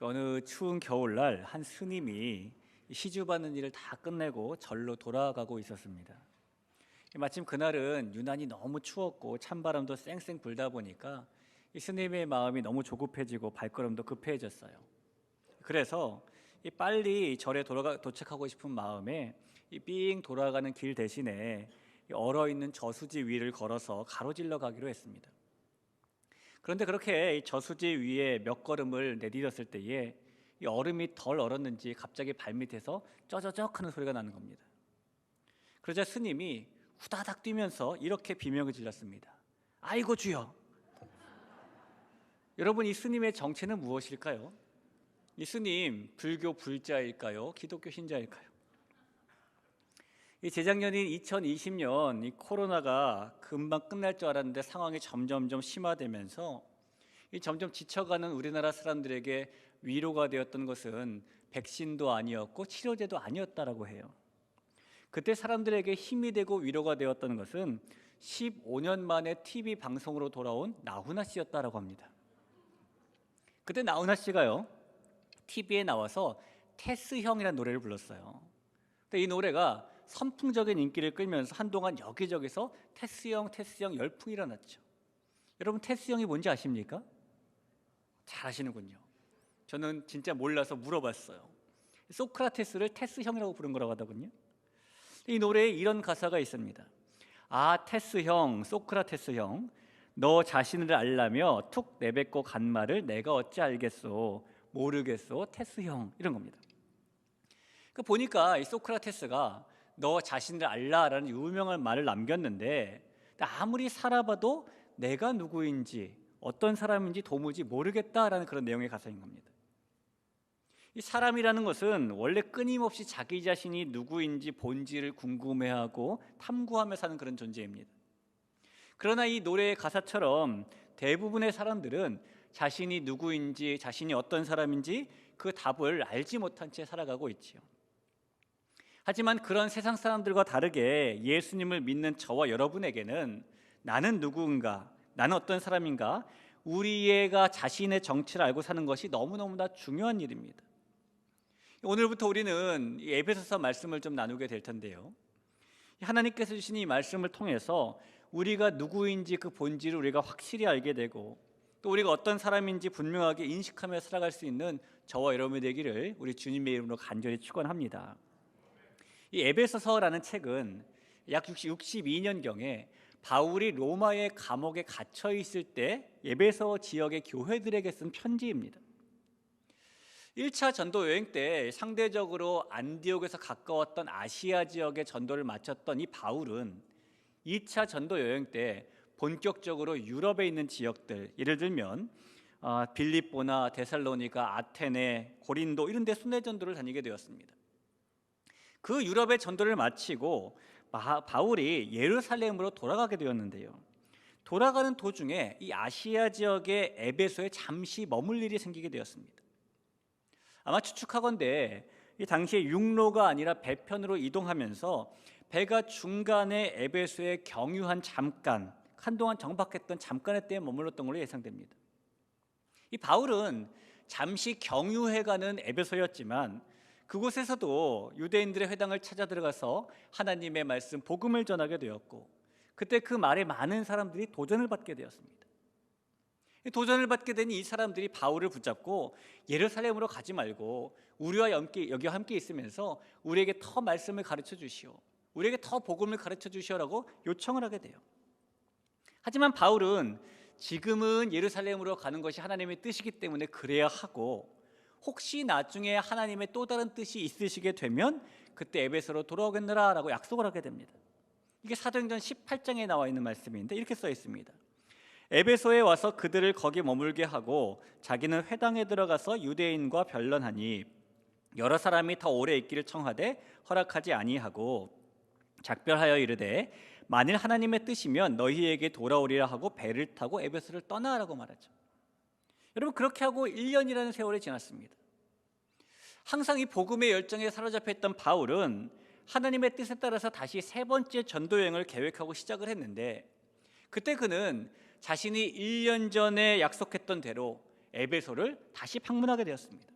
어느 추운 겨울날 한 스님이 시주받는 일을 다 끝내고 절로 돌아가고 있었습니다. 마침 그날은 유난히 너무 추웠고 찬바람도 쌩쌩 불다 보니까 이 스님의 마음이 너무 조급해지고 발걸음도 급해졌어요. 그래서 빨리 절에 도착하고 싶은 마음에 삥 돌아가는 길 대신에 얼어있는 저수지 위를 걸어서 가로질러 가기로 했습니다. 그런데 그렇게 저수지 위에 몇 걸음을 내디뎠을 때에 이 얼음이 덜 얼었는지 갑자기 발밑에서 쩌저적 하는 소리가 나는 겁니다. 그러자 스님이 후다닥 뛰면서 이렇게 비명을 질렀습니다. 아이고 주여! 여러분, 이 스님의 정체는 무엇일까요? 이 스님 불교 불자일까요? 기독교 신자일까요? 이 재작년인 2020년 이 코로나가 금방 끝날 줄 알았는데 상황이 점점점 심화되면서 이 점점 지쳐가는 우리나라 사람들에게 위로가 되었던 것은 백신도 아니었고 치료제도 아니었다라고 해요. 그때 사람들에게 힘이 되고 위로가 되었던 것은 15년 만에 TV 방송으로 돌아온 나훈아 씨였다라고 합니다. 그때 나훈아 씨가요, TV에 나와서 테스형이라는 노래를 불렀어요. 근데 이 노래가 선풍적인 인기를 끌면서 한동안 여기저기서 테스형 열풍이 일어났죠. 여러분, 테스형이 뭔지 아십니까? 잘 아시는군요. 저는 진짜 몰라서 물어봤어요. 소크라테스를 테스형이라고 부른 거라고 하더군요. 이 노래에 이런 가사가 있습니다. 아, 테스형, 소크라테스형, 너 자신을 알라며 툭 내뱉고 간 말을 내가 어찌 알겠소, 모르겠소, 테스형, 이런 겁니다. 그 보니까 이 소크라테스가 너 자신을 알라라는 유명한 말을 남겼는데 아무리 살아봐도 내가 누구인지 어떤 사람인지 도무지 모르겠다라는 그런 내용의 가사인 겁니다. 이 사람이라는 것은 원래 끊임없이 자기 자신이 누구인지 본질을 궁금해하고 탐구하며 사는 그런 존재입니다. 그러나 이 노래의 가사처럼 대부분의 사람들은 자신이 누구인지, 자신이 어떤 사람인지 그 답을 알지 못한 채 살아가고 있지요. 하지만 그런 세상 사람들과 다르게 예수님을 믿는 저와 여러분에게는 나는 누구인가, 나는 어떤 사람인가, 우리가 자신의 정체를 알고 사는 것이 너무너무나 중요한 일입니다. 오늘부터 우리는 이 에베소서 말씀을 좀 나누게 될 텐데요, 하나님께서 주신 이 말씀을 통해서 우리가 누구인지 그 본질을 우리가 확실히 알게 되고 또 우리가 어떤 사람인지 분명하게 인식하며 살아갈 수 있는 저와 여러분이 되기를 우리 주님의 이름으로 간절히 축원합니다. 이 에베소서라는 책은 약 62년경에 바울이 로마의 감옥에 갇혀 있을 때 에베소 지역의 교회들에게 쓴 편지입니다. 1차 전도 여행 때 상대적으로 안디옥에서 가까웠던 아시아 지역의 전도를 마쳤던 이 바울은 2차 전도 여행 때 본격적으로 유럽에 있는 지역들, 예를 들면 빌립보나 데살로니가, 아테네, 고린도 이런 데 순회 전도를 다니게 되었습니다. 그 유럽의 전도를 마치고 바울이 예루살렘으로 돌아가게 되었는데요, 돌아가는 도중에 이 아시아 지역의 에베소에 잠시 머물 일이 생기게 되었습니다. 아마 추측하건대 이 당시에 육로가 아니라 배편으로 이동하면서 배가 중간에 에베소에 경유한 잠깐, 한동안 정박했던 잠깐의 때에 머물렀던 걸로 예상됩니다. 이 바울은 잠시 경유해가는 에베소였지만 그곳에서도 유대인들의 회당을 찾아 들어가서 하나님의 말씀, 복음을 전하게 되었고 그때 그 말에 많은 사람들이 도전을 받게 되었습니다. 도전을 받게 된 이 사람들이 바울을 붙잡고 예루살렘으로 가지 말고 우리와 여기 함께 있으면서 우리에게 더 말씀을 가르쳐 주시오, 우리에게 더 복음을 가르쳐 주시오라고 요청을 하게 돼요. 하지만 바울은 지금은 예루살렘으로 가는 것이 하나님의 뜻이기 때문에 그래야 하고 혹시 나중에 하나님의 또 다른 뜻이 있으시게 되면 그때 에베소로 돌아오겠노라 라고 약속을 하게 됩니다. 이게 사도행전 18장에 나와 있는 말씀인데 이렇게 써 있습니다. 에베소에 와서 그들을 거기 머물게 하고 자기는 회당에 들어가서 유대인과 변론하니 여러 사람이 더 오래 있기를 청하되 허락하지 아니하고 작별하여 이르되 만일 하나님의 뜻이면 너희에게 돌아오리라 하고 배를 타고 에베소를 떠나라고 말하죠. 여러분, 그렇게 하고 1년이라는 세월이 지났습니다. 항상 이 복음의 열정에 사로잡혀 있던 바울은 하나님의 뜻에 따라서 다시 세 번째 전도 여행을 계획하고 시작을 했는데 그때 그는 자신이 1년 전에 약속했던 대로 에베소를 다시 방문하게 되었습니다.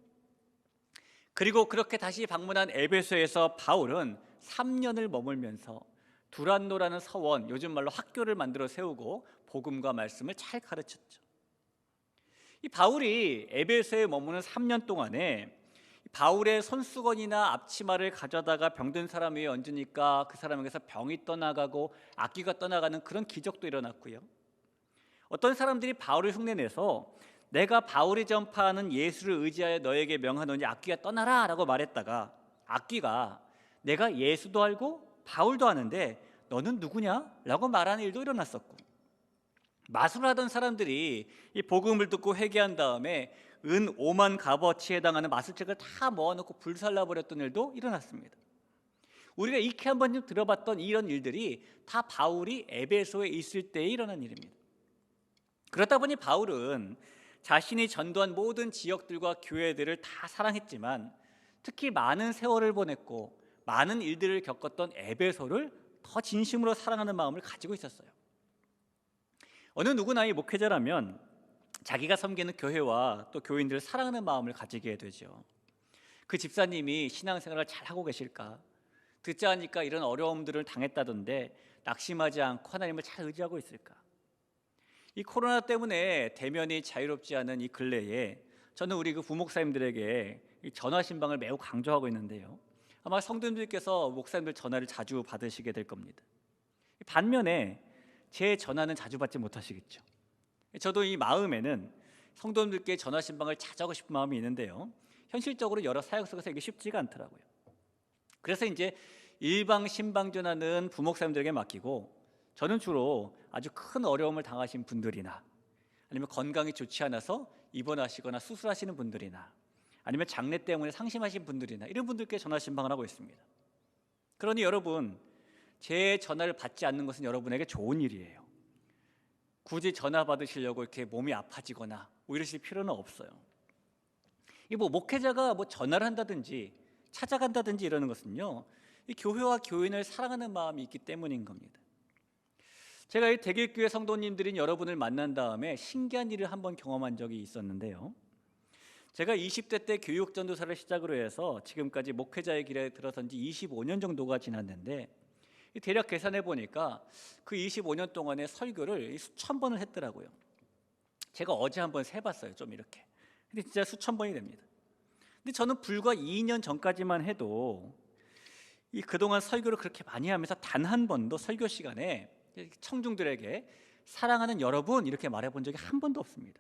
그리고 그렇게 다시 방문한 에베소에서 바울은 3년을 머물면서 두란노라는 서원, 요즘 말로 학교를 만들어 세우고 복음과 말씀을 잘 가르쳤죠. 이 바울이 에베소에 머무는 3년 동안에 바울의 손수건이나 앞치마를 가져다가 병든 사람 위에 얹으니까 그 사람에게서 병이 떠나가고 악귀가 떠나가는 그런 기적도 일어났고요. 어떤 사람들이 바울을 흉내내서 내가 바울이 전파하는 예수를 의지하여 너에게 명하노니 악귀가 떠나라 라고 말했다가 악귀가 내가 예수도 알고 바울도 아는데 너는 누구냐? 라고 말하는 일도 일어났었고, 마술하던 사람들이 이 복음을 듣고 회개한 다음에 은 5만 값어치에 해당하는 마술책을 다 모아놓고 불살라버렸던 일도 일어났습니다. 우리가 익히 한 번쯤 들어봤던 이런 일들이 다 바울이 에베소에 있을 때에 일어난 일입니다. 그렇다 보니 바울은 자신이 전도한 모든 지역들과 교회들을 다 사랑했지만 특히 많은 세월을 보냈고 많은 일들을 겪었던 에베소를 더 진심으로 사랑하는 마음을 가지고 있었어요. 어느 누구나 이 목회자라면 자기가 섬기는 교회와 또 교인들을 사랑하는 마음을 가지게 되죠. 그 집사님이 신앙생활을 잘하고 계실까? 듣자 하니까 이런 어려움들을 당했다던데 낙심하지 않고 하나님을 잘 의지하고 있을까? 이 코로나 때문에 대면이 자유롭지 않은 이 근래에 저는 우리 그 부목사님들에게 이 전화 신방을 매우 강조하고 있는데요. 아마 성도님들께서 목사님들 전화를 자주 받으시게 될 겁니다. 반면에 제 전화는 자주 받지 못하시겠죠. 저도 이 마음에는 성도님들께 전화 신방을 자주 하고 싶은 마음이 있는데요. 현실적으로 여러 사역 속에서 이게 쉽지가 않더라고요. 그래서 이제 일방 신방 전화는 부목사님들에게 맡기고 저는 주로 아주 큰 어려움을 당하신 분들이나 아니면 건강이 좋지 않아서 입원하시거나 수술하시는 분들이나 아니면 장례 때문에 상심하신 분들이나 이런 분들께 전화 신방을 하고 있습니다. 그러니 여러분, 제 전화를 받지 않는 것은 여러분에게 좋은 일이에요. 굳이 전화 받으시려고 이렇게 몸이 아파지거나 뭐 이러실 필요는 없어요. 이 목회자가 전화를 한다든지 찾아간다든지 이러는 것은요, 이 교회와 교인을 사랑하는 마음이 있기 때문인 겁니다. 제가 이 대길교회 성도님들인 여러분을 만난 다음에 신기한 일을 한번 경험한 적이 있었는데요. 제가 20대 때 교육전도사를 시작으로 해서 지금까지 목회자의 길에 들어선 지 25년 정도가 지났는데 대략 계산해 보니까 그 25년 동안에 설교를 수천 번을 했더라고요. 제가 어제 한번 세봤어요. 좀 이렇게. 근데 진짜 수천 번이 됩니다. 근데 저는 불과 2년 전까지만 해도 그동안 설교를 그렇게 많이 하면서 단 한 번도 설교 시간에 청중들에게 사랑하는 여러분 이렇게 말해본 적이 한 번도 없습니다.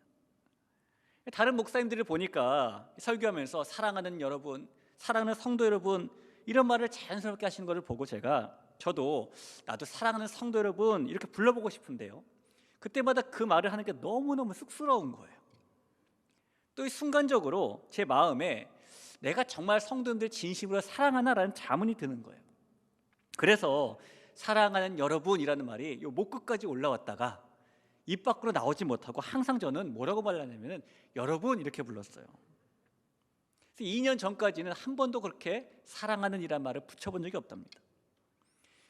다른 목사님들을 보니까 설교하면서 사랑하는 여러분, 사랑하는 성도 여러분 이런 말을 자연스럽게 하시는 것을 보고 저도 나도 사랑하는 성도 여러분 이렇게 불러보고 싶은데요. 그때마다 그 말을 하는 게 너무너무 쑥스러운 거예요. 또 순간적으로 제 마음에 내가 정말 성도님들 진심으로 사랑하나라는 자문이 드는 거예요. 그래서 사랑하는 여러분이라는 말이 목 끝까지 올라왔다가 입 밖으로 나오지 못하고 항상 저는 뭐라고 말하냐면 여러분 이렇게 불렀어요. 그래서 2년 전까지는 한 번도 그렇게 사랑하는 이란 말을 붙여본 적이 없답니다.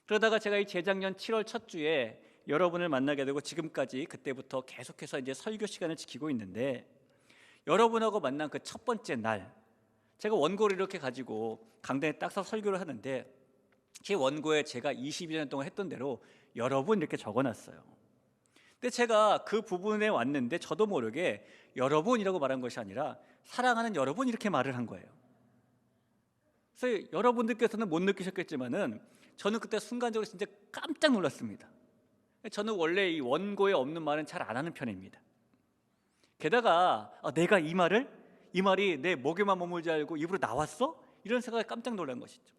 그러다가 제가 이 재작년 7월 첫 주에 여러분을 만나게 되고 지금까지 그때부터 계속해서 이제 설교 시간을 지키고 있는데 여러분하고 만난 그 첫 번째 날 제가 원고를 이렇게 가지고 강단에 딱 서서 설교를 하는데 제 원고에 제가 22년 동안 했던 대로 여러분 이렇게 적어놨어요. 근데 제가 그 부분에 왔는데 저도 모르게 여러분이라고 말한 것이 아니라 사랑하는 여러분 이렇게 말을 한 거예요. 그래서 여러분들께서는 못 느끼셨겠지만은 저는 그때 순간적으로 진짜 깜짝 놀랐습니다. 저는 원래 이 원고에 없는 말은 잘 안 하는 편입니다. 게다가 내가 이 말이 내 목에만 머물지 알고 입으로 나왔어? 이런 생각에 깜짝 놀란 것이죠.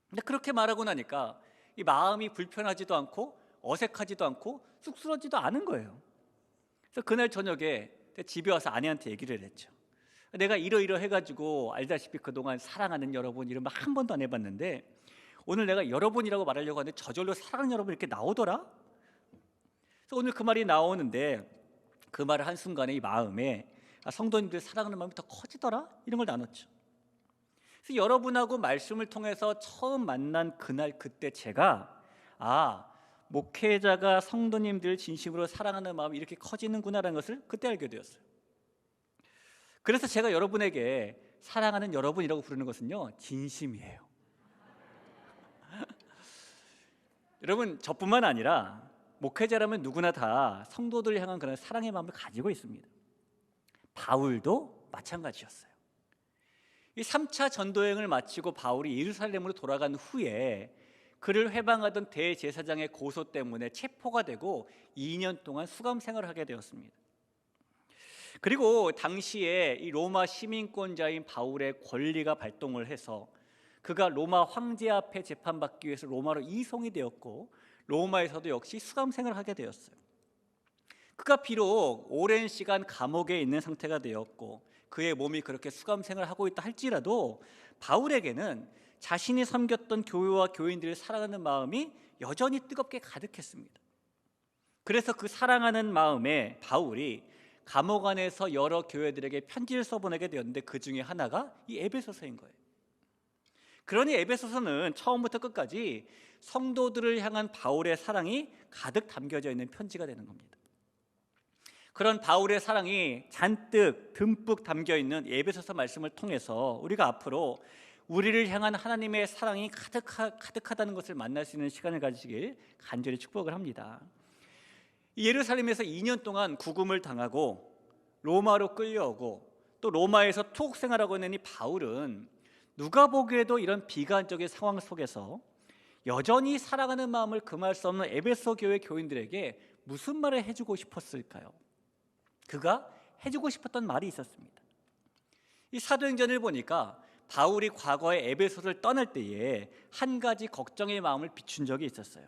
근데 그렇게 말하고 나니까 이 마음이 불편하지도 않고 어색하지도 않고 쑥스러지도 않은 거예요. 그래서 그날 저녁에 집에 와서 아내한테 얘기를 했죠. 내가 이러이러해가지고 알다시피 그동안 사랑하는 여러분 이런 말 한 번도 안 해봤는데 오늘 내가 여러분이라고 말하려고 하는데 저절로 사랑하는 여러분 이렇게 나오더라. 그래서 오늘 그 말이 나오는데 그 말을 한순간에 이 마음에 성도님들 사랑하는 마음이 더 커지더라 이런 걸 나눴죠. 그래서 여러분하고 말씀을 통해서 처음 만난 그날 그때 제가 목회자가 성도님들 진심으로 사랑하는 마음이 이렇게 커지는구나라는 것을 그때 알게 되었어요. 그래서 제가 여러분에게 사랑하는 여러분이라고 부르는 것은요, 진심이에요. 여러분, 저뿐만 아니라 목회자라면 누구나 다 성도들을 향한 그런 사랑의 마음을 가지고 있습니다. 바울도 마찬가지였어요. 이 3차 전도여행을 마치고 바울이 예루살렘으로 돌아간 후에 그를 회방하던 대제사장의 고소 때문에 체포가 되고 2년 동안 수감 생활을 하게 되었습니다. 그리고 당시에 이 로마 시민권자인 바울의 권리가 발동을 해서 그가 로마 황제 앞에 재판받기 위해서 로마로 이송이 되었고 로마에서도 역시 수감 생활을 하게 되었어요. 그가 비록 오랜 시간 감옥에 있는 상태가 되었고 그의 몸이 그렇게 수감 생활을 하고 있다 할지라도 바울에게는 자신이 섬겼던 교회와 교인들을 사랑하는 마음이 여전히 뜨겁게 가득했습니다. 그래서 그 사랑하는 마음에 바울이 감옥 안에서 여러 교회들에게 편지를 써보내게 되었는데 그 중에 하나가 이 에베소서인 거예요. 그러니 에베소서는 처음부터 끝까지 성도들을 향한 바울의 사랑이 가득 담겨져 있는 편지가 되는 겁니다. 그런 바울의 사랑이 잔뜩 듬뿍 담겨 있는 에베소서 말씀을 통해서 우리가 앞으로 우리를 향한 하나님의 사랑이 가득하다는 것을 만날 수 있는 시간을 가지시길 간절히 축복을 합니다. 예루살렘에서 2년 동안 구금을 당하고 로마로 끌려오고 또 로마에서 투옥 생활하고 있는 이 바울은 누가 보기에도 이런 비관적인 상황 속에서 여전히 사랑하는 마음을 금할 수 없는 에베소 교회 교인들에게 무슨 말을 해주고 싶었을까요? 그가 해주고 싶었던 말이 있었습니다. 이 사도행전을 보니까 바울이 과거에 에베소를 떠날 때에 한 가지 걱정의 마음을 비춘 적이 있었어요.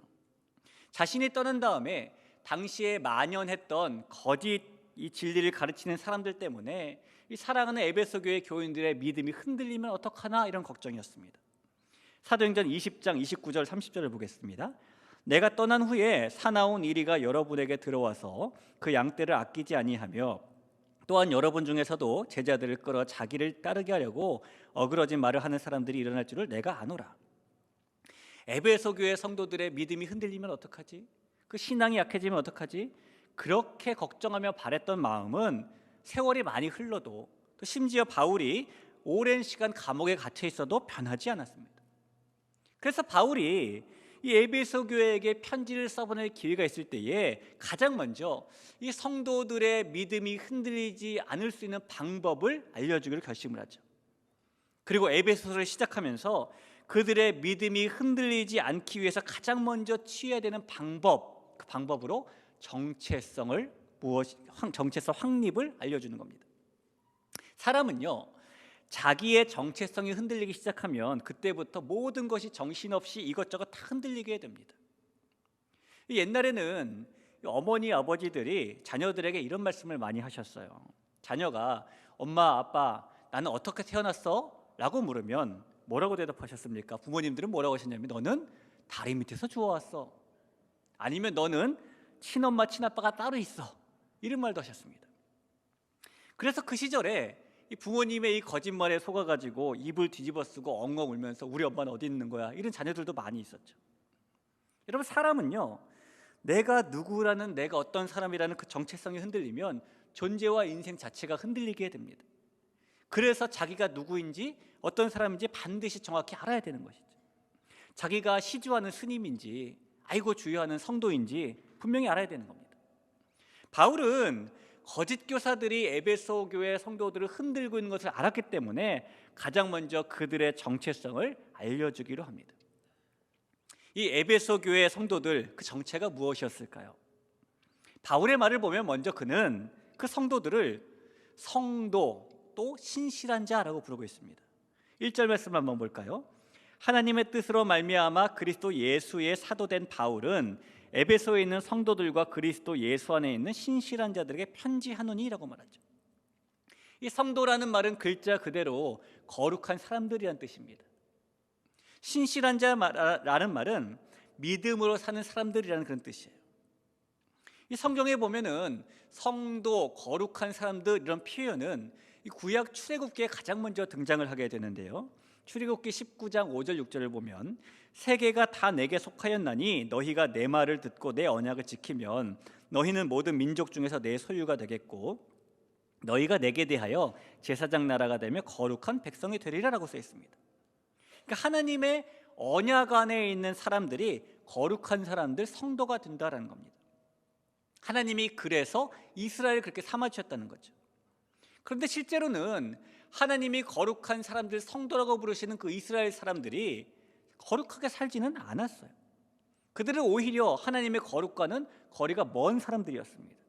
자신이 떠난 다음에 당시에 만연했던 거짓 이 진리를 가르치는 사람들 때문에 이 사랑하는 에베소 교회 교인들의 믿음이 흔들리면 어떡하나 이런 걱정이었습니다. 사도행전 20장 29절 30절을 보겠습니다. 내가 떠난 후에 사나운 이리가 여러분에게 들어와서 그 양떼를 아끼지 아니하며 또한 여러분 중에서도 제자들을 끌어 자기를 따르게 하려고 어그러진 말을 하는 사람들이 일어날 줄을 내가 아노라. 에베소 교회 성도들의 믿음이 흔들리면 어떡하지? 그 신앙이 약해지면 어떡하지? 그렇게 걱정하며 바랬던 마음은 세월이 많이 흘러도 또 심지어 바울이 오랜 시간 감옥에 갇혀 있어도 변하지 않았습니다. 그래서 바울이 이 에베소 교회에게 편지를 써보낼 기회가 있을 때에 가장 먼저 이 성도들의 믿음이 흔들리지 않을 수 있는 방법을 알려주기로 결심을 하죠. 그리고 에베소서를 시작하면서 그들의 믿음이 흔들리지 않기 위해서 가장 먼저 취해야 되는 방법, 그 방법으로 정체성 확립을 알려주는 겁니다. 사람은요, 자기의 정체성이 흔들리기 시작하면 그때부터 모든 것이 정신없이 이것저것 다 흔들리게 됩니다. 옛날에는 어머니 아버지들이 자녀들에게 이런 말씀을 많이 하셨어요. 자녀가 엄마 아빠 나는 어떻게 태어났어? 라고 물으면 뭐라고 대답하셨습니까? 부모님들은 뭐라고 하셨냐면 너는 다리 밑에서 주워왔어. 아니면 너는 친엄마 친아빠가 따로 있어. 이런 말도 하셨습니다. 그래서 그 시절에 이 부모님의 이 거짓말에 속아가지고 입을 뒤집어 쓰고 엉엉 울면서 우리 엄마는 어디 있는 거야? 이런 자녀들도 많이 있었죠. 여러분, 사람은요, 내가 누구라는, 내가 어떤 사람이라는 그 정체성이 흔들리면 존재와 인생 자체가 흔들리게 됩니다. 그래서 자기가 누구인지 어떤 사람인지 반드시 정확히 알아야 되는 것이죠. 자기가 시주하는 스님인지 아이고 주의하는 성도인지 분명히 알아야 되는 겁니다. 바울은 거짓 교사들이 에베소 교회 성도들을 흔들고 있는 것을 알았기 때문에 가장 먼저 그들의 정체성을 알려주기로 합니다. 이 에베소 교회 성도들, 그 정체가 무엇이었을까요? 바울의 말을 보면 먼저 그는 그 성도들을 성도 또 신실한 자라고 부르고 있습니다. 1절 말씀 한번 볼까요? 하나님의 뜻으로 말미암아 그리스도 예수의 사도된 바울은 에베소에 있는 성도들과 그리스도 예수 안에 있는 신실한 자들에게 편지하노니라고 말하죠. 이 성도라는 말은 글자 그대로 거룩한 사람들이란 뜻입니다. 신실한 자라는 말은 믿음으로 사는 사람들이라는 그런 뜻이에요. 이 성경에 보면은 성도, 거룩한 사람들 이런 표현은 이 구약 출애굽기에 가장 먼저 등장을 하게 되는데요. 출애굽기 19장 5절 6절을 보면 세계가 다 내게 속하였나니 너희가 내 말을 듣고 내 언약을 지키면 너희는 모든 민족 중에서 내 소유가 되겠고 너희가 내게 대하여 제사장 나라가 되며 거룩한 백성이 되리라라고 써 있습니다. 그러니까 하나님의 언약 안에 있는 사람들이 거룩한 사람들, 성도가 된다라는 겁니다. 하나님이 그래서 이스라엘을 그렇게 삼아주셨다는 거죠. 그런데 실제로는 하나님이 거룩한 사람들, 성도라고 부르시는 그 이스라엘 사람들이 거룩하게 살지는 않았어요. 그들은 오히려 하나님의 거룩과는 거리가 먼 사람들이었습니다.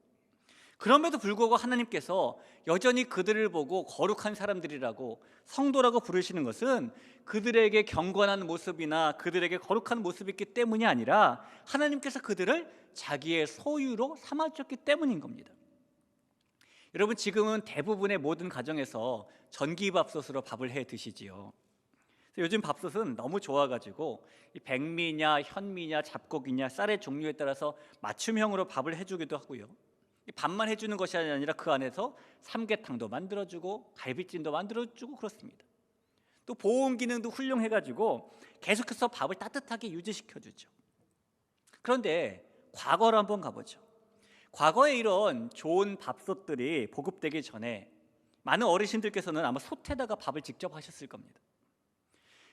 그럼에도 불구하고 하나님께서 여전히 그들을 보고 거룩한 사람들이라고, 성도라고 부르시는 것은 그들에게 경건한 모습이나 그들에게 거룩한 모습이 있기 때문이 아니라 하나님께서 그들을 자기의 소유로 삼아주셨기 때문인 겁니다. 여러분, 지금은 대부분의 모든 가정에서 전기밥솥으로 밥을 해 드시지요. 요즘 밥솥은 너무 좋아가지고 백미냐 현미냐 잡곡이냐 쌀의 종류에 따라서 맞춤형으로 밥을 해주기도 하고요. 밥만 해주는 것이 아니라 그 안에서 삼계탕도 만들어주고 갈비찜도 만들어주고 그렇습니다. 또 보온 기능도 훌륭해가지고 계속해서 밥을 따뜻하게 유지시켜주죠. 그런데 과거로 한번 가보죠. 과거에 이런 좋은 밥솥들이 보급되기 전에 많은 어르신들께서는 아마 솥에다가 밥을 직접 하셨을 겁니다.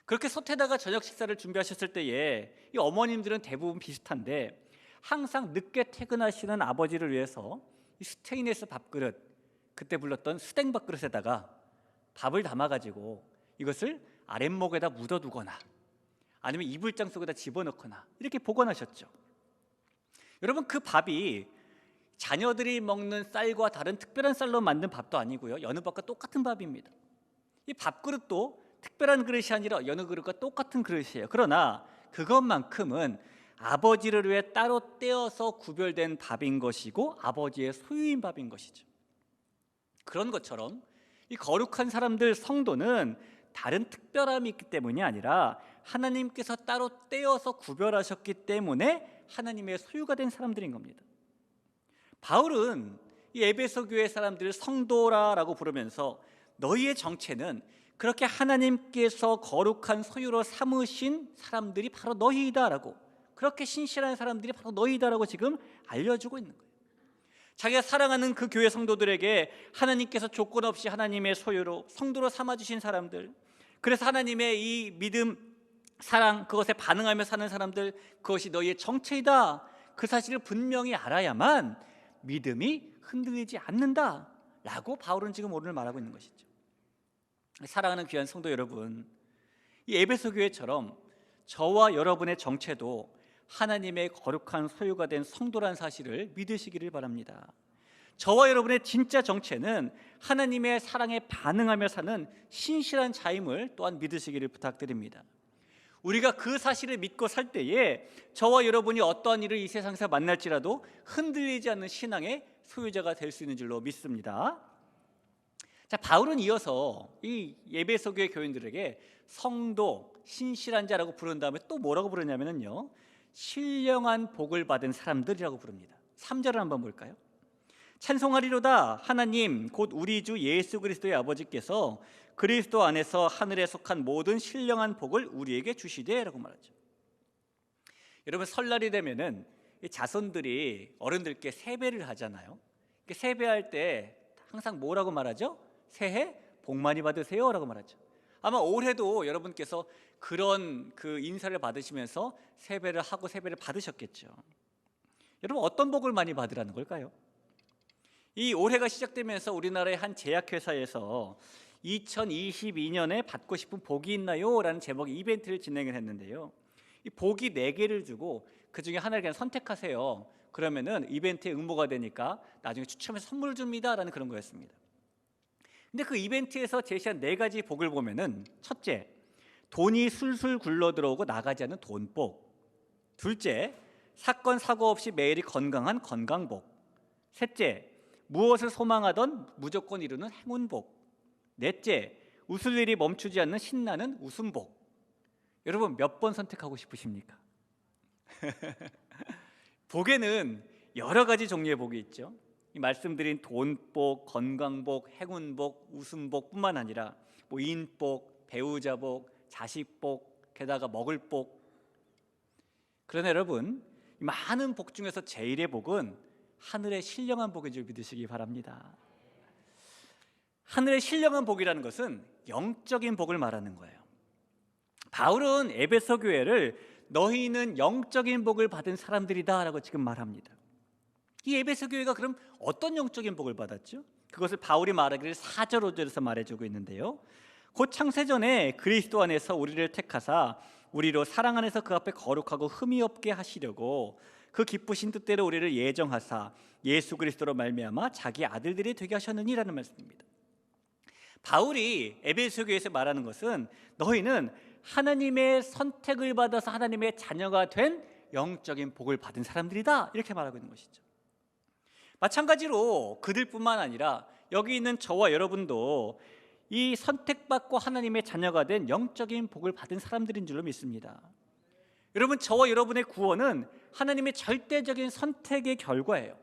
그렇게 솥에다가 저녁 식사를 준비하셨을 때에 이 어머님들은 대부분 비슷한데, 항상 늦게 퇴근하시는 아버지를 위해서 이 스테인리스 밥그릇, 그때 불렀던 수댕 밥그릇에다가 밥을 담아가지고 이것을 아랫목에다 묻어두거나 아니면 이불장 속에다 집어넣거나 이렇게 보관하셨죠. 여러분, 그 밥이 자녀들이 먹는 쌀과 다른 특별한 쌀로 만든 밥도 아니고요, 여느 밥과 똑같은 밥입니다. 이 밥그릇도 특별한 그릇이 아니라 여느 그릇과 똑같은 그릇이에요. 그러나 그것만큼은 아버지를 위해 따로 떼어서 구별된 밥인 것이고 아버지의 소유인 밥인 것이죠. 그런 것처럼 이 거룩한 사람들, 성도는 다른 특별함이 있기 때문이 아니라 하나님께서 따로 떼어서 구별하셨기 때문에 하나님의 소유가 된 사람들인 겁니다. 바울은 이 에베소 교회 사람들을 성도라라고 부르면서 너희의 정체는 그렇게 하나님께서 거룩한 소유로 삼으신 사람들이 바로 너희이다라고, 그렇게 신실한 사람들이 바로 너희다라고 지금 알려주고 있는 거예요. 자기가 사랑하는 그 교회 성도들에게 하나님께서 조건 없이 하나님의 소유로, 성도로 삼아주신 사람들, 그래서 하나님의 이 믿음, 사랑, 그것에 반응하며 사는 사람들, 그것이 너희의 정체이다, 그 사실을 분명히 알아야만 믿음이 흔들리지 않는다라고 바울은 지금 오늘 말하고 있는 것이죠. 사랑하는 귀한 성도 여러분, 이 에베소 교회처럼 저와 여러분의 정체도 하나님의 거룩한 소유가 된 성도란 사실을 믿으시기를 바랍니다. 저와 여러분의 진짜 정체는 하나님의 사랑에 반응하며 사는 신실한 자임을 또한 믿으시기를 부탁드립니다. 우리가 그 사실을 믿고 살 때에 저와 여러분이 어떠한 일을 이 세상에서 만날지라도 흔들리지 않는 신앙의 소유자가 될 수 있는 줄로 믿습니다. 자, 바울은 이어서 이 에베소 교회 교인들에게 성도, 신실한 자라고 부른 다음에 또 뭐라고 부르냐면요, 신령한 복을 받은 사람들이라고 부릅니다. 3절을 한번 볼까요? 찬송하리로다 하나님 곧 우리 주 예수 그리스도의 아버지께서 그리스도 안에서 하늘에 속한 모든 신령한 복을 우리에게 주시되라고 말하죠. 여러분, 설날이 되면은 자손들이 어른들께 세배를 하잖아요. 세배할 때 항상 뭐라고 말하죠? 새해 복 많이 받으세요라고 말하죠. 아마 올해도 여러분께서 그런 그 인사를 받으시면서 세배를 하고 세배를 받으셨겠죠. 여러분, 어떤 복을 많이 받으라는 걸까요? 이 올해가 시작되면서 우리나라의 한 제약회사에서 2022년에 받고 싶은 복이 있나요? 라는 제목의 이벤트를 진행을 했는데요, 이 복이 4개를 주고 그 중에 하나를 그냥 선택하세요. 그러면은 이벤트에 응모가 되니까 나중에 추첨해서 선물을 줍니다 라는 그런 거였습니다. 근데 그 이벤트에서 제시한 4가지 복을 보면은, 첫째, 돈이 술술 굴러 들어오고 나가지 않는 돈복. 둘째, 사건 사고 없이 매일이 건강한 건강복. 셋째, 무엇을 소망하던 무조건 이루는 행운복. 넷째, 웃을 일이 멈추지 않는 신나는 웃음복. 여러분, 몇 번 선택하고 싶으십니까? 복에는 여러 가지 종류의 복이 있죠. 이 말씀드린 돈복, 건강복, 행운복, 웃음복 뿐만 아니라 뭐 인복, 배우자복, 자식복, 게다가 먹을 복. 그러나 여러분, 이 많은 복 중에서 제일의 복은 하늘의 신령한 복인 줄 믿으시기 바랍니다. 하늘의 신령한 복이라는 것은 영적인 복을 말하는 거예요. 바울은 에베소 교회를 너희는 영적인 복을 받은 사람들이다 라고 지금 말합니다. 이 에베소 교회가 그럼 어떤 영적인 복을 받았죠? 그것을 바울이 말하기를 4절 5절에서 말해주고 있는데요, 곧 창세전에 그리스도 안에서 우리를 택하사 우리로 사랑 안에서 그 앞에 거룩하고 흠이 없게 하시려고 그 기쁘신 뜻대로 우리를 예정하사 예수 그리스도로 말미암아 자기 아들들이 되게 하셨느니라는 말씀입니다. 바울이 에베소 교회에서 말하는 것은 너희는 하나님의 선택을 받아서 하나님의 자녀가 된 영적인 복을 받은 사람들이다, 이렇게 말하고 있는 것이죠. 마찬가지로 그들뿐만 아니라 여기 있는 저와 여러분도 이 선택받고 하나님의 자녀가 된 영적인 복을 받은 사람들인 줄로 믿습니다. 여러분, 저와 여러분의 구원은 하나님의 절대적인 선택의 결과예요.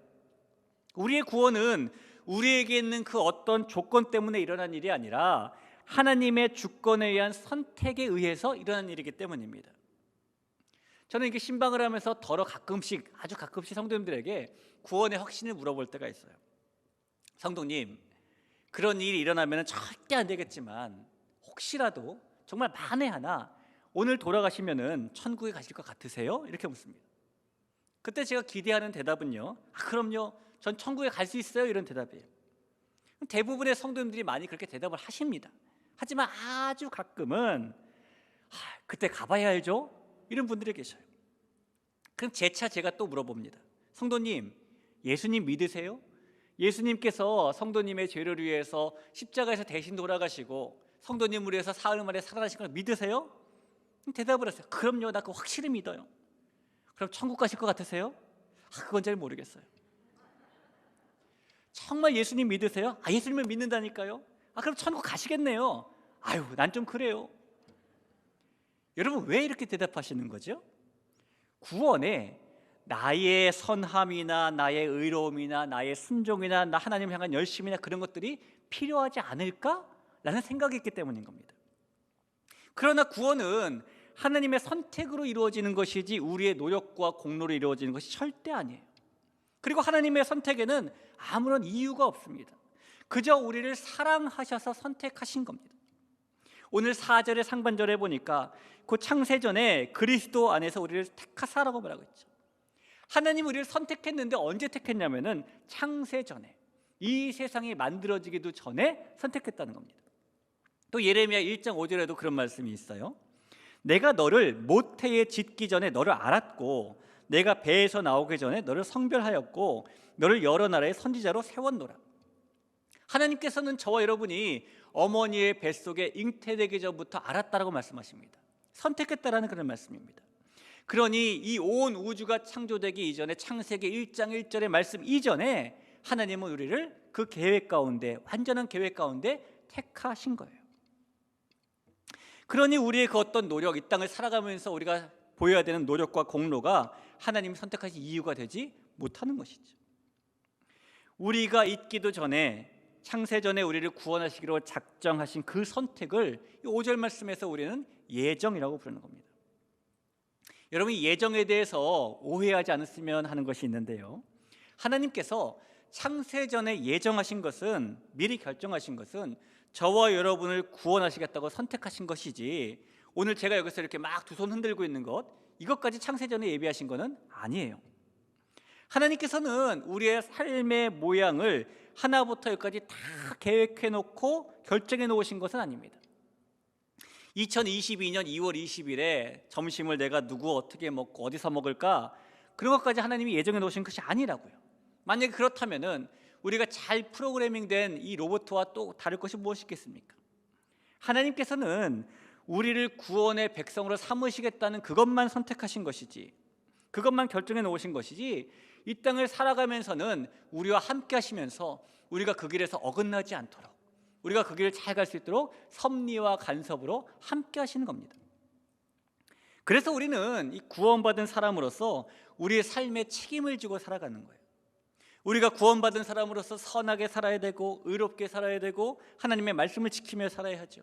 우리의 구원은 우리에게 있는 그 어떤 조건 때문에 일어난 일이 아니라 하나님의 주권에 의한 선택에 의해서 일어난 일이기 때문입니다. 저는 이게 신방을 하면서 아주 가끔씩 성도님들에게 구원의 확신을 물어볼 때가 있어요. 성도님, 그런 일이 일어나면 절대 안 되겠지만 혹시라도 정말 만에 하나 오늘 돌아가시면은 천국에 가실 것 같으세요? 이렇게 묻습니다. 그때 제가 기대하는 대답은요, 그럼요, 전 천국에 갈 수 있어요, 이런 대답이에요. 대부분의 성도님들이 많이 그렇게 대답을 하십니다. 하지만 아주 가끔은 그때 가봐야 알죠? 이런 분들이 계셔요. 그럼 재차 제가 또 물어봅니다. 성도님, 예수님 믿으세요? 예수님께서 성도님의 죄를 위해서 십자가에서 대신 돌아가시고 성도님을 위해서 사흘 만에 살아나신 걸 믿으세요? 대답을 하세요. 그럼요, 나 그거 확실히 믿어요. 그럼 천국 가실 것 같으세요? 그건 잘 모르겠어요. 정말 예수님 믿으세요? 예수님을 믿는다니까요. 그럼 천국 가시겠네요. 난 좀 그래요. 여러분, 왜 이렇게 대답하시는 거죠? 구원에 나의 선함이나 나의 의로움이나 나의 순종이나 나 하나님 향한 열심이나 그런 것들이 필요하지 않을까라는 생각이 있기 때문인 겁니다. 그러나 구원은 하나님의 선택으로 이루어지는 것이지 우리의 노력과 공로로 이루어지는 것이 절대 아니에요. 그리고 하나님의 선택에는 아무런 이유가 없습니다. 그저 우리를 사랑하셔서 선택하신 겁니다. 오늘 4절의 상반절에 보니까 그 창세전에 그리스도 안에서 우리를 택하사라고 말하고 있죠. 하나님 우리를 선택했는데 언제 택했냐면은 창세전에, 이 세상이 만들어지기도 전에 선택했다는 겁니다. 또 예레미야 1장 5절에도 그런 말씀이 있어요. 내가 너를 모태에 짓기 전에 너를 알았고 내가 배에서 나오기 전에 너를 성별하였고 너를 여러 나라의 선지자로 세웠노라. 하나님께서는 저와 여러분이 어머니의 뱃속에 잉태되기 전부터 알았다라고 말씀하십니다. 선택했다라는 그런 말씀입니다. 그러니 이 온 우주가 창조되기 이전에 창세기 1장 1절의 말씀 이전에 하나님은 우리를 그 계획 가운데, 완전한 계획 가운데 택하신 거예요. 그러니 우리의 그 어떤 노력, 이 땅을 살아가면서 우리가 보여야 되는 노력과 공로가 하나님이 선택하신 이유가 되지 못하는 것이죠. 우리가 있기도 전에 창세전에 우리를 구원하시기로 작정하신 그 선택을 5절 말씀에서 우리는 예정이라고 부르는 겁니다. 여러분, 이 예정에 대해서 오해하지 않았으면 하는 것이 있는데요, 하나님께서 창세전에 예정하신 것은, 미리 결정하신 것은 저와 여러분을 구원하시겠다고 선택하신 것이지, 오늘 제가 여기서 이렇게 막 두 손 흔들고 있는 것, 이것까지 창세전에 예비하신 것은 아니에요. 하나님께서는 우리의 삶의 모양을 하나부터 열까지 다 계획해 놓고 결정해 놓으신 것은 아닙니다. 2022년 2월 20일에 점심을 내가 누구 어떻게 먹고 어디서 먹을까, 그런 것까지 하나님이 예정해 놓으신 것이 아니라고요. 만약에 그렇다면은 우리가 잘 프로그래밍된 이 로봇과 또 다를 것이 무엇이겠습니까? 하나님께서는 우리를 구원의 백성으로 삼으시겠다는 그것만 선택하신 것이지, 그것만 결정해 놓으신 것이지, 이 땅을 살아가면서는 우리와 함께 하시면서 우리가 그 길에서 어긋나지 않도록, 우리가 그 길을 잘 갈 수 있도록 섭리와 간섭으로 함께 하시는 겁니다. 그래서 우리는 이 구원받은 사람으로서 우리의 삶에 책임을 지고 살아가는 거예요. 우리가 구원받은 사람으로서 선하게 살아야 되고 의롭게 살아야 되고 하나님의 말씀을 지키며 살아야 하죠.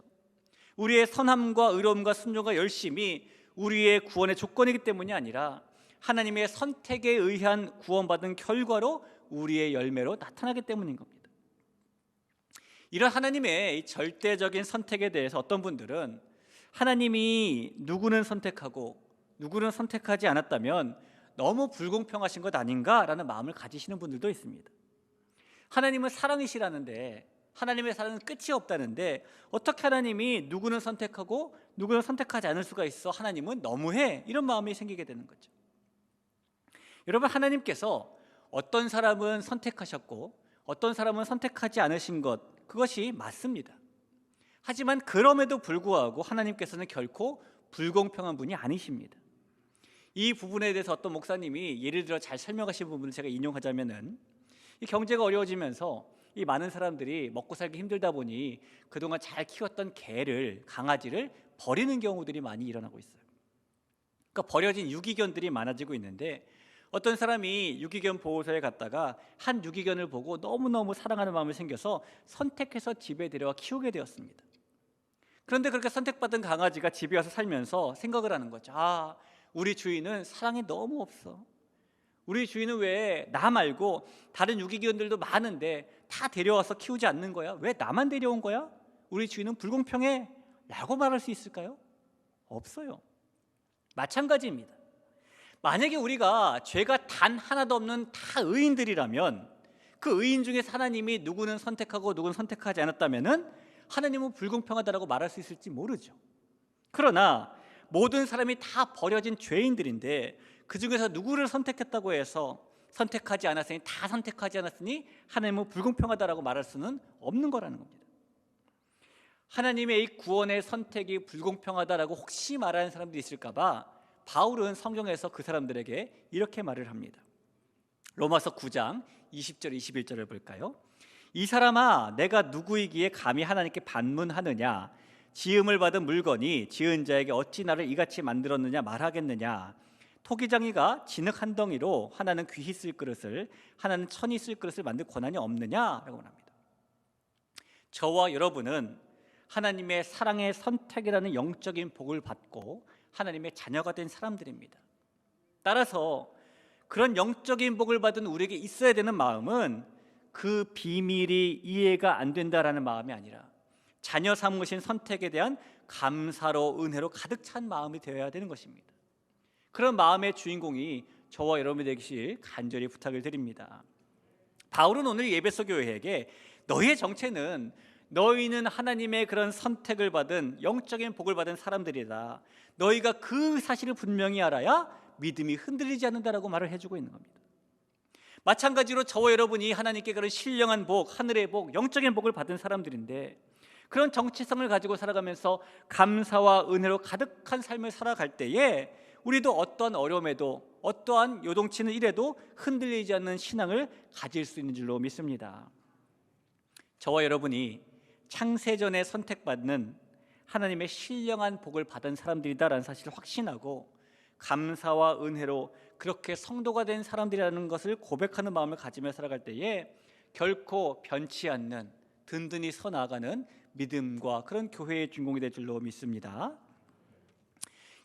우리의 선함과 의로움과 순종과 열심이 우리의 구원의 조건이기 때문이 아니라 하나님의 선택에 의한 구원받은 결과로 우리의 열매로 나타나기 때문인 겁니다. 이런 하나님의 이 절대적인 선택에 대해서 어떤 분들은 하나님이 누구는 선택하고 누구는 선택하지 않았다면 너무 불공평하신 것 아닌가라는 마음을 가지시는 분들도 있습니다. 하나님은 사랑이시라는데, 하나님의 사랑은 끝이 없다는데 어떻게 하나님이 누구는 선택하고 누구는 선택하지 않을 수가 있어? 하나님은 너무해. 이런 마음이 생기게 되는 거죠. 여러분, 하나님께서 어떤 사람은 선택하셨고 어떤 사람은 선택하지 않으신 것, 그것이 맞습니다. 하지만 그럼에도 불구하고 하나님께서는 결코 불공평한 분이 아니십니다. 이 부분에 대해서 어떤 목사님이 예를 들어 잘 설명하신 부분을 제가 인용하자면은, 이 경제가 어려워지면서 이 많은 사람들이 먹고 살기 힘들다 보니 그동안 잘 키웠던 개를, 강아지를 버리는 경우들이 많이 일어나고 있어요. 그러니까 버려진 유기견들이 많아지고 있는데, 어떤 사람이 유기견 보호소에 갔다가 한 유기견을 보고 너무너무 사랑하는 마음이 생겨서 선택해서 집에 데려와 키우게 되었습니다. 그런데 그렇게 선택받은 강아지가 집에 와서 살면서 생각을 하는 거죠. 아, 우리 주인은 사랑이 너무 없어. 우리 주인은 왜 나 말고 다른 유기견들도 많은데 다 데려와서 키우지 않는 거야? 왜 나만 데려온 거야? 우리 주인은 불공평해 라고 말할 수 있을까요? 없어요. 마찬가지입니다. 만약에 우리가 죄가 단 하나도 없는 다 의인들이라면, 그 의인 중에 하나님이 누구는 선택하고 누구는 선택하지 않았다면 하나님은 불공평하다고 말할 수 있을지 모르죠. 그러나 모든 사람이 다 버려진 죄인들인데 그 중에서 누구를 선택했다고 해서 선택하지 않았으니, 다 선택하지 않았으니 하나님은 불공평하다고 말할 수는 없는 거라는 겁니다. 하나님의 이 구원의 선택이 불공평하다라고 혹시 말하는 사람들이 있을까 봐 바울은 성경에서 그 사람들에게 이렇게 말을 합니다. 로마서 9장 20절 21절을 볼까요? 이 사람아, 내가 누구이기에 감히 하나님께 반문하느냐? 지음을 받은 물건이 지은 자에게 어찌 나를 이같이 만들었느냐 말하겠느냐? 토기장이가 진흙 한 덩이로 하나는 귀히 쓸 그릇을, 하나는 천히 쓸 그릇을 만들 권한이 없느냐라고 말합니다. 저와 여러분은 하나님의 사랑의 선택이라는 영적인 복을 받고 하나님의 자녀가 된 사람들입니다. 따라서 그런 영적인 복을 받은 우리에게 있어야 되는 마음은 그 비밀이 이해가 안 된다라는 마음이 아니라 자녀 삼으신 선택에 대한 감사로, 은혜로 가득 찬 마음이 되어야 되는 것입니다. 그런 마음의 주인공이 저와 여러분이 되시길 간절히 부탁을 드립니다. 바울은 오늘 에베소 교회에게 너희의 정체는, 너희는 하나님의 그런 선택을 받은 영적인 복을 받은 사람들이다, 너희가 그 사실을 분명히 알아야 믿음이 흔들리지 않는다라고 말을 해주고 있는 겁니다. 마찬가지로 저와 여러분이 하나님께 그런 신령한 복, 하늘의 복, 영적인 복을 받은 사람들인데, 그런 정체성을 가지고 살아가면서 감사와 은혜로 가득한 삶을 살아갈 때에 우리도 어떠한 어려움에도, 어떠한 요동치는 일에도 흔들리지 않는 신앙을 가질 수 있는 줄로 믿습니다. 저와 여러분이 창세전에 선택받는 하나님의 신령한 복을 받은 사람들이다라는 사실을 확신하고 감사와 은혜로 그렇게 성도가 된 사람들이라는 것을 고백하는 마음을 가지며 살아갈 때에 결코 변치 않는, 든든히 서 나아가는 믿음과 그런 교회의 주인공이 될 줄로 믿습니다.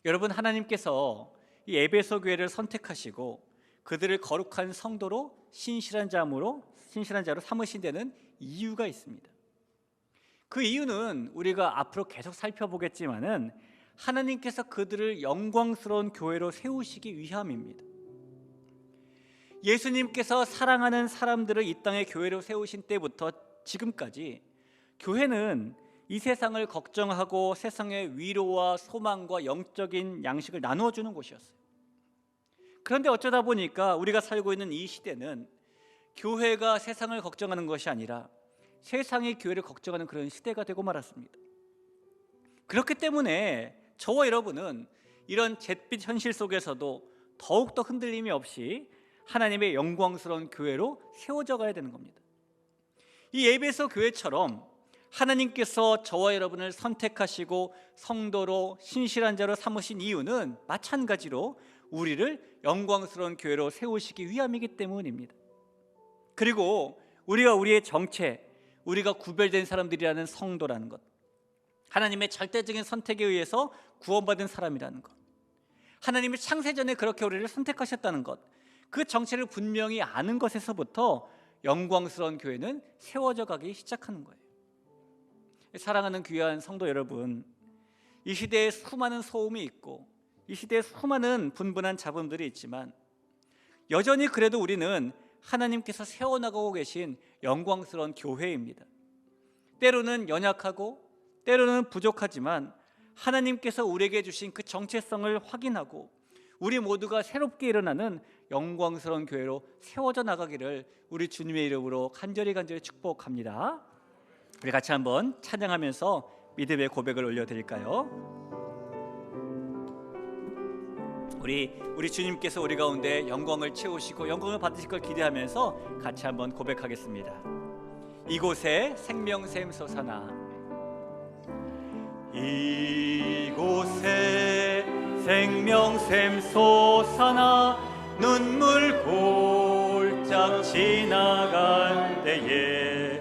여러분, 하나님께서 이 에베소 교회를 선택하시고 그들을 거룩한 성도로 신실한 자로 삼으신 데는 이유가 있습니다. 그 이유는 우리가 앞으로 계속 살펴보겠지만은 하나님께서 그들을 영광스러운 교회로 세우시기 위함입니다. 예수님께서 사랑하는 사람들을 이 땅의 교회로 세우신 때부터 지금까지 교회는 이 세상을 걱정하고 세상의 위로와 소망과 영적인 양식을 나누어 주는 곳이었어요. 그런데 어쩌다 보니까 우리가 살고 있는 이 시대는 교회가 세상을 걱정하는 것이 아니라 세상이 교회를 걱정하는 그런 시대가 되고 말았습니다. 그렇기 때문에 저와 여러분은 이런 잿빛 현실 속에서도 더욱더 흔들림이 없이 하나님의 영광스러운 교회로 세워져 가야 되는 겁니다. 이 에베소 교회처럼 하나님께서 저와 여러분을 선택하시고 성도로 신실한 자로 삼으신 이유는 마찬가지로 우리를 영광스러운 교회로 세우시기 위함이기 때문입니다. 그리고 우리가 우리의 정체, 우리가 구별된 사람들이라는 성도라는 것, 하나님의 절대적인 선택에 의해서 구원받은 사람이라는 것, 하나님이 창세전에 그렇게 우리를 선택하셨다는 것, 그 정체를 분명히 아는 것에서부터 영광스러운 교회는 세워져 가기 시작하는 거예요. 사랑하는 귀한 성도 여러분, 이 시대에 수많은 소음이 있고 이 시대에 수많은 분분한 잡음들이 있지만 여전히 그래도 우리는 하나님께서 세워나가고 계신 영광스러운 교회입니다. 때로는 연약하고 때로는 부족하지만 하나님께서 우리에게 주신 그 정체성을 확인하고 우리 모두가 새롭게 일어나는 영광스러운 교회로 세워져 나가기를 우리 주님의 이름으로 간절히 축복합니다. 우리 같이 한번 찬양하면서 믿음의 고백을 올려드릴까요? 우리 주님께서 우리 가운데 영광을 채우시고 영광을 받으실 걸 기대하면서 같이 한번 고백하겠습니다. 이곳에 생명샘 솟아나, 이곳에 생명샘 솟아나 눈물 골짝 지나갈 때에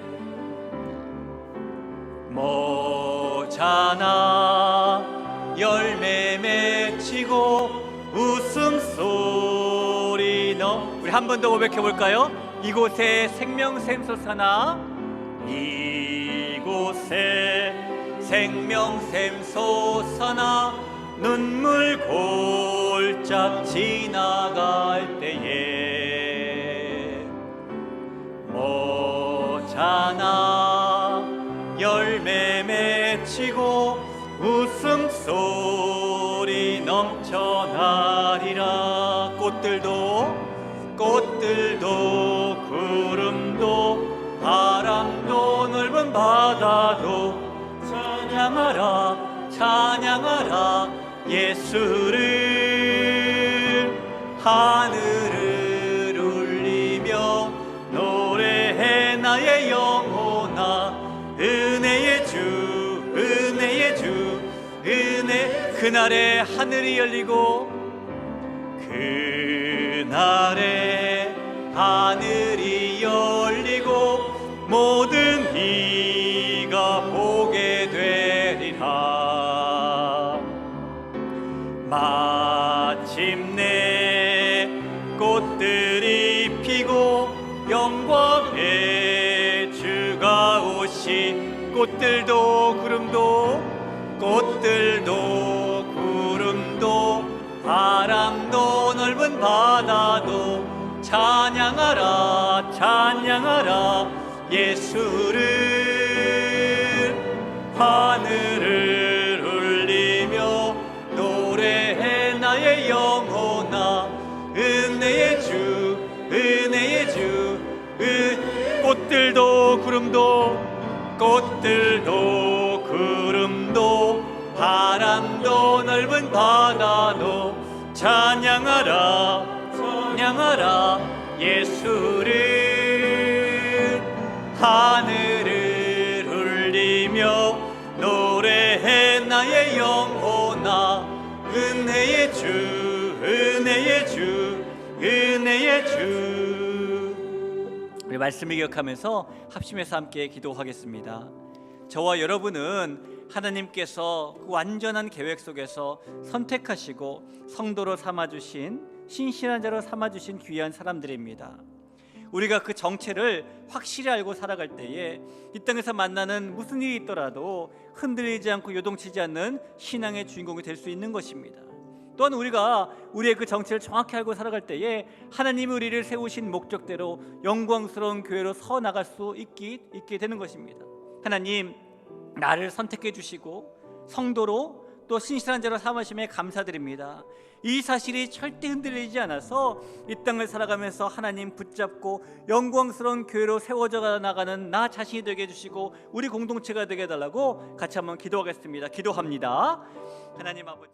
모자나 열매 맺히고 웃음소리 우리 한 번 더 고백해 볼까요? 이곳에 생명샘 솟아나, 이곳에 생명샘 솟아나 눈물 골짝 지나갈 때에 모자나 열매 맺히고 웃음소리 넘쳐나리라. 꽃들도 구름도 바람도 넓은 바다도 찬양하라 예수를. 하늘을 울리며 노래해 나의 영혼아, 은혜의 주 은혜. 그날에 하늘이 열리고 그날에 하늘이 열리고 모든 이가 보게 되리라. 마침내 꽃들이 피고 영광의 주가 오신. 꽃들도 구름도 바람도 넓은 바다도 찬양하라 예수를. 하늘을 울리며 노래해 나의 영혼아, 은혜의 주. 꽃들도 구름도 바람도 넓은 바다도 찬양하라 예수를. 하늘을 울리며 노래해 나의 영혼아, 은혜의 주. 우리 말씀을 기억하면서 합심해서 함께 기도하겠습니다. 저와 여러분은 하나님께서 그 완전한 계획 속에서 선택하시고 성도로 삼아주신, 신실한 자로 삼아주신 귀한 사람들입니다. 우리가 그 정체를 확실히 알고 살아갈 때에 이 땅에서 만나는 무슨 일이 있더라도 흔들리지 않고 요동치지 않는 신앙의 주인공이 될 수 있는 것입니다. 또한 우리가 우리의 그 정체를 정확히 알고 살아갈 때에 하나님이 우리를 세우신 목적대로 영광스러운 교회로 서 나갈 수 있게 되는 것입니다. 하나님, 나를 선택해 주시고 성도로 또 신실한 자로 삼으심에 감사드립니다. 이 사실이 절대 흔들리지 않아서 이 땅을 살아가면서 하나님 붙잡고 영광스러운 교회로 세워져 나가는 나 자신이 되게 해주시고 우리 공동체가 되게 해달라고 같이 한번 기도하겠습니다. 기도합니다. 하나님 아버지,